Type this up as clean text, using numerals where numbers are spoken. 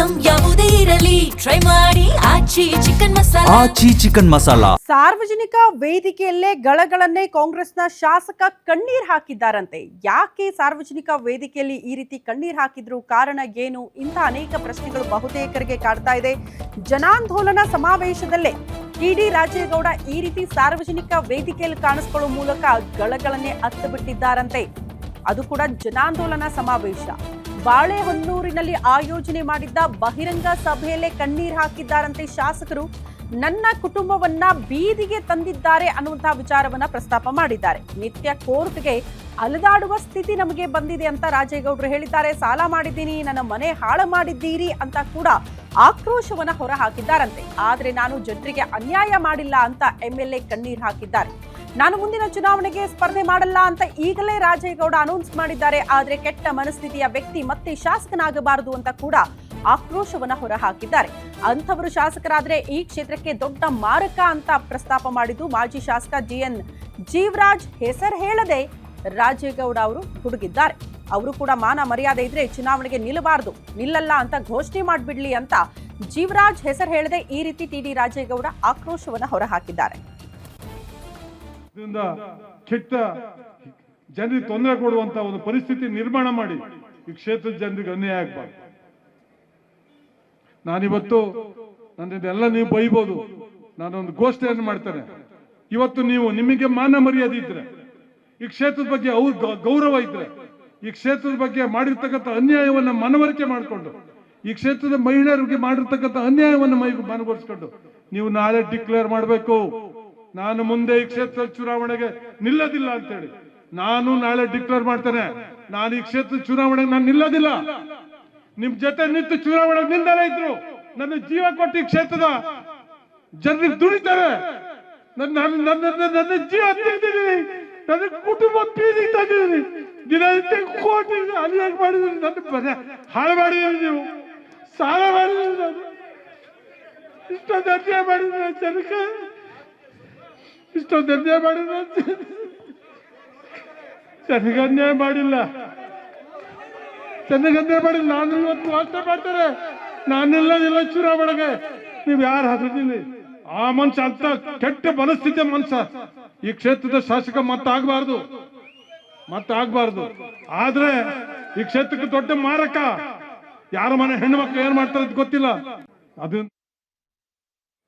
Item ಯಾವುದೇ ಇರಲಿ try ಮಾಡಿ ಆಚಿ ಚಿಕನ್ ಮಸಾಲಾ. ಸಾರ್ವಜನಿಕ ವೇದಿಕೆಯಲ್ಲೇ ಗಳಗಳನ್ನೇ ಕಾಂಗ್ರೆಸ್ನ ಶಾಸಕ ಕಣ್ಣೀರ್ ಹಾಕಿದ್ದಾರಂತೆ. ಯಾಕೆ ಸಾರ್ವಜನಿಕ ವೇದಿಕೆಯಲ್ಲಿ ಈ ರೀತಿ ಕಣ್ಣೀರ್ ಹಾಕಿದ್ರು, ಕಾರಣ ಏನು? ಇಂಥ ಅನೇಕ ಪ್ರಶ್ನೆಗಳು ಬಹುತೇಕರಿಗೆ ಕಾಡ್ತಾ ಇದೆ. ಜನಾಂದೋಲನ ಸಮಾವೇಶದಲ್ಲೇ ಟಿ.ಡಿ. ರಾಜೇಗೌಡ ಈ ರೀತಿ ಸಾರ್ವಜನಿಕ ವೇದಿಕೆಯಲ್ಲಿ ಕಾಣಿಸ್ಕೊಳ್ಳುವ ಮೂಲಕ ಗಳಗಳನ್ನೇ ಅತ್ತು ಬಿಟ್ಟಿದ್ದಾರಂತೆ. ಅದು ಕೂಡ ಜನಾಂದೋಲನ ಸಮಾವೇಶ. ಬಾಳೆಹೊನ್ನೂರಿನಲ್ಲಿ ಆಯೋಜನೆ ಮಾಡಿದ್ದ ಬಹಿರಂಗ ಸಭೆಯಲ್ಲೇ ಕಣ್ಣೀರ್ ಹಾಕಿದ್ದಾರಂತೆ ಶಾಸಕರು. ನನ್ನ ಕುಟುಂಬವನ್ನ ಬೀದಿಗೆ ತಂದಿದ್ದಾರೆ ಅನ್ನುವಂತಹ ವಿಚಾರವನ್ನ ಪ್ರಸ್ತಾಪ ಮಾಡಿದ್ದಾರೆ. ನಿತ್ಯ ಕೋರ್ಟ್ಗೆ ಅಲೆದಾಡುವ ಸ್ಥಿತಿ ನಮಗೆ ಬಂದಿದೆ ಅಂತ ರಾಜೇಗೌಡರು ಹೇಳಿದ್ದಾರೆ. ಸಾಲ ಮಾಡಿದ್ದೀನಿ, ನನ್ನ ಮನೆ ಹಾಳು ಮಾಡಿದ್ದೀರಿ ಅಂತ ಕೂಡ ಆಕ್ರೋಶವನ್ನ ಹೊರ ಹಾಕಿದ್ದಾರಂತೆ. ಆದ್ರೆ ನಾನು ಜನರಿಗೆ ಅನ್ಯಾಯ ಮಾಡಿಲ್ಲ ಅಂತ MLA ಕಣ್ಣೀರ್ ಹಾಕಿದ್ದಾರೆ. ನಾನು ಮುಂದಿನ ಚುನಾವಣೆಗೆ ಸ್ಪರ್ಧೆ ಮಾಡಲ್ಲ ಅಂತ ಈಗಲೇ ರಾಜೇಗೌಡ ಅನೌನ್ಸ್ ಮಾಡಿದ್ದಾರೆ. ಆದ್ರೆ ಕೆಟ್ಟ ಮನಸ್ಥಿತಿಯ ವ್ಯಕ್ತಿ ಮತ್ತೆ ಶಾಸಕನಾಗಬಾರದು ಅಂತ ಕೂಡ ಆಕ್ರೋಶವನ್ನ ಹೊರ ಹಾಕಿದ್ದಾರೆ. ಅಂಥವರು ಶಾಸಕರಾದ್ರೆ ಈ ಕ್ಷೇತ್ರಕ್ಕೆ ದೊಡ್ಡ ಮಾರಕ ಅಂತ ಪ್ರಸ್ತಾಪ ಮಾಡಿದ್ದು ಮಾಜಿ ಶಾಸಕ GN ಜೀವರಾಜ್. ಹೆಸರು ಹೇಳದೆ ರಾಜೇಗೌಡ ಅವರು ಹುಡುಗಿದ್ದಾರೆ. ಅವರು ಕೂಡ ಮಾನ ಮರ್ಯಾದೆ ಇದ್ರೆ ಚುನಾವಣೆಗೆ ನಿಲ್ಲಬಾರದು, ನಿಲ್ಲಲ್ಲ ಅಂತ ಘೋಷಣೆ ಮಾಡಿಬಿಡ್ಲಿ ಅಂತ ಜೀವರಾಜ್ ಹೆಸರು ಹೇಳದೆ ಈ ರೀತಿ ಟಿ.ಡಿ. ರಾಜೇಗೌಡ ಆಕ್ರೋಶವನ್ನ ಹೊರ ಹಾಕಿದ್ದಾರೆ. ಕೆಟ್ಟ ಜನರಿಗೆ ತೊಂದರೆ ಕೊಡುವಂತ ಒಂದು ಪರಿಸ್ಥಿತಿ ನಿರ್ಮಾಣ ಮಾಡಿ ಈ ಕ್ಷೇತ್ರದ ಜನರಿಗೆ ಅನ್ಯಾಯ ಆಗಬಾರ್ದು. ನಾನಿವತ್ತು ನನ್ನೆಲ್ಲ ನೀವು ಬೈಬೋದು, ನಾನೊಂದು ಘೋಷಣೆಯನ್ನು ಮಾಡ್ತೇನೆ. ಇವತ್ತು ನೀವು ನಿಮಗೆ ಮಾನ ಮರ್ಯಾದೆ ಇದ್ರೆ, ಈ ಕ್ಷೇತ್ರದ ಬಗ್ಗೆ ಗೌರವ ಇದ್ರೆ, ಈ ಕ್ಷೇತ್ರದ ಬಗ್ಗೆ ಮಾಡಿರ್ತಕ್ಕಂಥ ಅನ್ಯಾಯವನ್ನ ಮನವರಿಕೆ ಮಾಡಿಕೊಂಡು, ಈ ಕ್ಷೇತ್ರದ ಮಹಿಳೆಯರಿಗೆ ಮಾಡಿರ್ತಕ್ಕಂಥ ಅನ್ಯಾಯವನ್ನು ಮನವರಿಸಿಕೊಂಡು ನೀವು ನಾಳೆ ಡಿಕ್ಲೇರ್ ಮಾಡಬೇಕು, ನಾನು ಮುಂದೆ ಈ ಕ್ಷೇತ್ರದ ಚುನಾವಣೆಗೆ ನಿಲ್ಲದಿಲ್ಲ ಅಂತೇಳಿ. ನಾನು ನಾಳೆ ಡಿಕ್ಲೇರ್ ಮಾಡ್ತೇನೆ, ನಾನು ಈ ಕ್ಷೇತ್ರದ ಚುನಾವಣೆಗೆ ನಾನು ನಿಲ್ಲದಿಲ್ಲ. ನಿಮ್ ಜೊತೆ ನಿಂತು ಚುನಾವಣೆಗೆ ನಿಲ್ದಲೇ ಇದ್ರು ನನ್ನ ಜೀವ ಕೊಟ್ಟು ಈ ಕ್ಷೇತ್ರದ ಜನರಿಗೆ ದುಡಿತಾರೆ. ನನ್ನ ಜೀವ ತೆಗೆದಿದ್ದೀನಿ, ನನ್ನ ಕುಟುಂಬ ಬೀದಿಗೆ ತಂದಿದ್ದೀನಿ, ದಿನನಿತ್ಯ ಕೋಟಿ ಅನ್ಯಾಯ ಮಾಡಿದ್ದೀನಿ, ನನ್ನ ಹಾಳು ಮಾಡಿದ್ದೀನಿ, ನೀವು ಸಾಲ ಮಾಡಿದ್ದೀನಿ, ನಾನು ಇಷ್ಟೊಂದು ಅನ್ಯಾಯ ಮಾಡಿದ್ದೀನಿ ಜನಕ್ಕೆ, ಇಷ್ಟೊಂದು ಅನ್ಯಾಯ ಮಾಡಿಲ್ಲ, ಜನಗೆ ಅನ್ಯಾಯ ಮಾಡಿಲ್ಲ, ಜನಗೆ ಅನ್ಯಾಯ ಮಾಡಿಲ್ಲ. ನಾನು ಇವತ್ತು ವಾಚನೆ ಮಾಡ್ತಾರೆ, ನಾನೆಲ್ಲ ಚುನಾವಣೆಗೆ ನೀವು ಯಾರು ಹಾಕಿದ್ದೀನಿ. ಆ ಮನುಷ್ಯ ಅಂತ ಕೆಟ್ಟ ಮನಸ್ಥಿತಿಯ ಮನುಷ್ಯ ಈ ಕ್ಷೇತ್ರದ ಶಾಸಕ ಮತ್ತಾಗಬಾರ್ದು. ಆದ್ರೆ ಈ ಕ್ಷೇತ್ರಕ್ಕೆ ದೊಡ್ಡ ಮಾರಕ. ಯಾರ ಮನೆ ಹೆಣ್ಣು ಮಕ್ಕಳು ಏನ್ ಮಾಡ್ತಾರೆ ಅಂತ ಗೊತ್ತಿಲ್ಲ. ಅದು